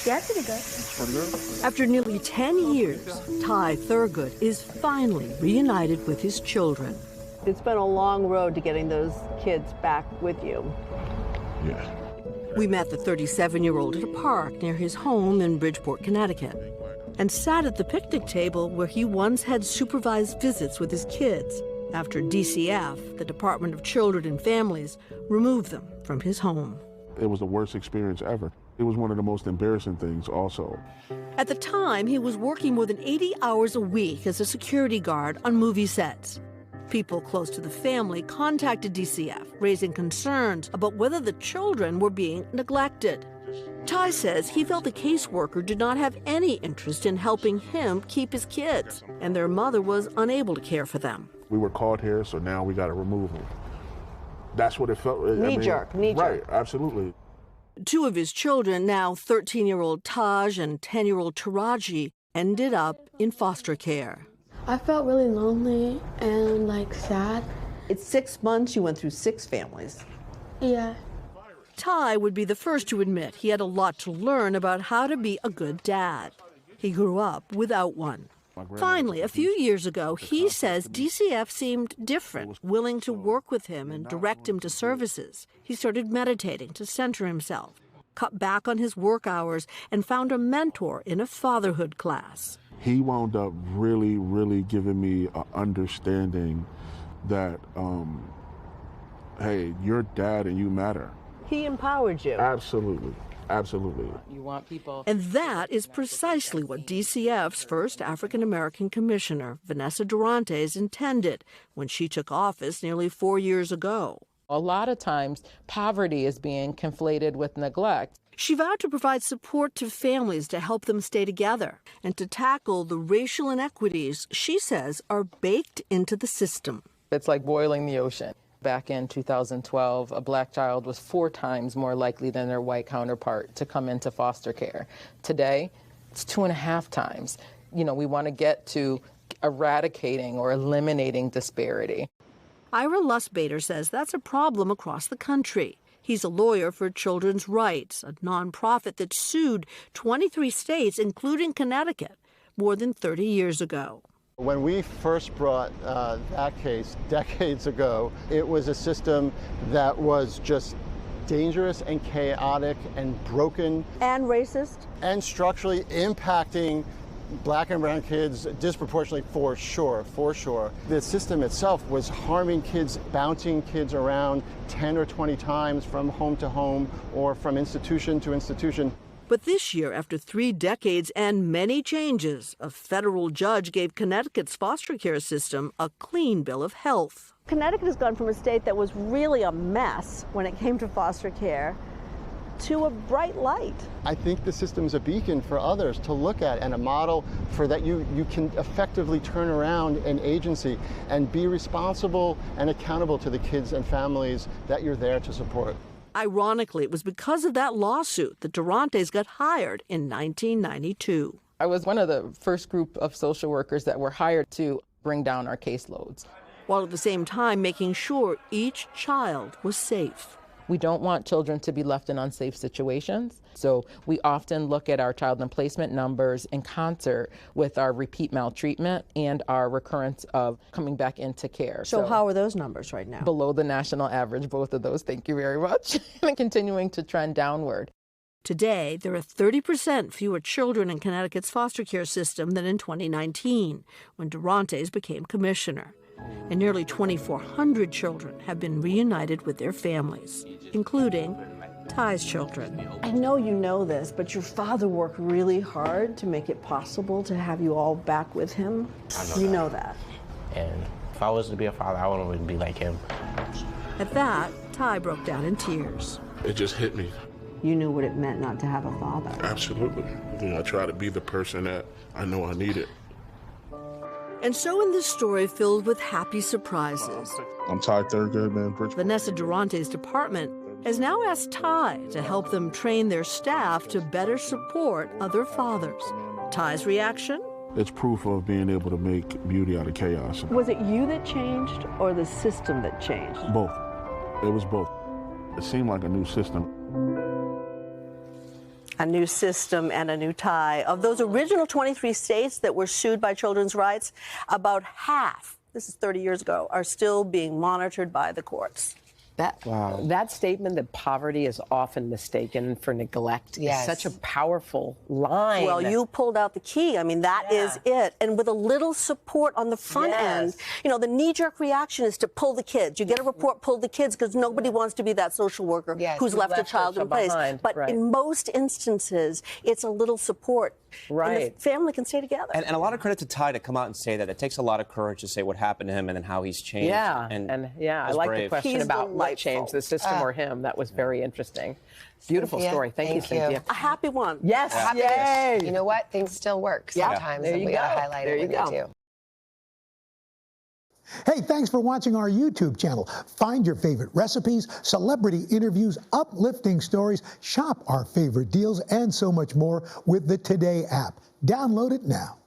Yeah, pretty good. Pretty good. After nearly 10 years, Ty Thurgood is finally reunited with his children. It's been a long road to getting those kids back with you. Yeah. We met the 37-year-old at a park near his home in Bridgeport, Connecticut, and sat at the picnic table where he once had supervised visits with his kids after DCF, the Department of Children and Families, removed them from his home. It was the worst experience ever. It was one of the most embarrassing things also. At the time, he was working more than 80 hours a week as a security guard on movie sets. People close to the family contacted DCF, raising concerns about whether the children were being neglected. Ty says he felt the caseworker did not have any interest in helping him keep his kids, and their mother was unable to care for them. We were caught here, so now we got to remove them. That's what it felt. Knee jerk. Right, absolutely. Two of his children, now 13-year-old Taj and 10-year-old Taraji, ended up in foster care. I felt really lonely and sad. It's 6 months, you went through 6 families. Yeah. Ty would be the first to admit he had a lot to learn about how to be a good dad. He grew up without one. Finally, a few years ago, he says DCF seemed different, willing to work with him and direct him to services. He started meditating to center himself, cut back on his work hours, and found a mentor in a fatherhood class. He wound up really, really giving me an understanding that, hey, you're dad and you matter. He empowered you. Absolutely. Absolutely. You want people. And that is precisely what DCF's first African-American commissioner, Vanessa Durantes, intended when she took office nearly 4 years ago. A lot of times, poverty is being conflated with neglect. She vowed to provide support to families to help them stay together and to tackle the racial inequities she says are baked into the system. It's like boiling the ocean. Back in 2012, a black child was 4 times more likely than their white counterpart to come into foster care. Today, it's 2.5 times. We want to get to eradicating or eliminating disparity. Ira Lustbader says that's a problem across the country. He's a lawyer for Children's Rights, a nonprofit that sued 23 states, including Connecticut, more than 30 years ago. When we first brought that case decades ago, it was a system that was just dangerous and chaotic and broken. And racist. And structurally impacting black and brown kids disproportionately, for sure. The system itself was harming kids, bouncing kids around 10 or 20 times from home to home or from institution to institution. But this year, after 3 decades and many changes, a federal judge gave Connecticut's foster care system a clean bill of health. Connecticut has gone from a state that was really a mess when it came to foster care to a bright light. I think the system is a beacon for others to look at and a model for that you can effectively turn around an agency and be responsible and accountable to the kids and families that you're there to support. Ironically, it was because of that lawsuit that Durantes got hired in 1992. I was one of the first group of social workers that were hired to bring down our caseloads, while at the same time making sure each child was safe. We don't want children to be left in unsafe situations, so we often look at our child and placement numbers in concert with our repeat maltreatment and our recurrence of coming back into care. So how are those numbers right now? Below the national average, both of those, thank you very much, and continuing to trend downward. Today, there are 30% fewer children in Connecticut's foster care system than in 2019, when Durantes became commissioner. And nearly 2,400 children have been reunited with their families, including Ty's children. I know you know this, but your father worked really hard to make it possible to have you all back with him. You know that. And if I was to be a father, I wouldn't want to be like him. At that, Ty broke down in tears. It just hit me. You knew what it meant not to have a father. Absolutely. I try to be the person that I know I needed. And so in this story filled with happy surprises, I'm Ty Thurgood, man. Vanessa Durantes' department has now asked Ty to help them train their staff to better support other fathers. Ty's reaction? It's proof of being able to make beauty out of chaos. Was it you that changed or the system that changed? Both. It was both. It seemed like a new system. A new system and a new tie. Of those original 23 states that were sued by children's rights, about half, this is 30 years ago, are still being monitored by the courts. That statement that poverty is often mistaken for neglect is such a powerful line. Well, you pulled out the key. I mean, that is it. And with a little support on the front end, you know, the knee-jerk reaction is to pull the kids. You get a report, pull the kids, because nobody wants to be that social worker who's left a child in place. But in most instances, it's a little support. And the family can stay together. And a lot of credit to Ty to come out and say that. It takes a lot of courage to say what happened to him and then how he's changed. I like the question about what changed, the system or him. That was very interesting. Beautiful story. Thank you, Cynthia. A happy one. Yes. Yay. You know what? Things still work sometimes, and we got to highlight it when they do. Hey, thanks for watching our YouTube channel. Find your favorite recipes, celebrity interviews, uplifting stories, shop our favorite deals, and so much more with the Today app. Download it now.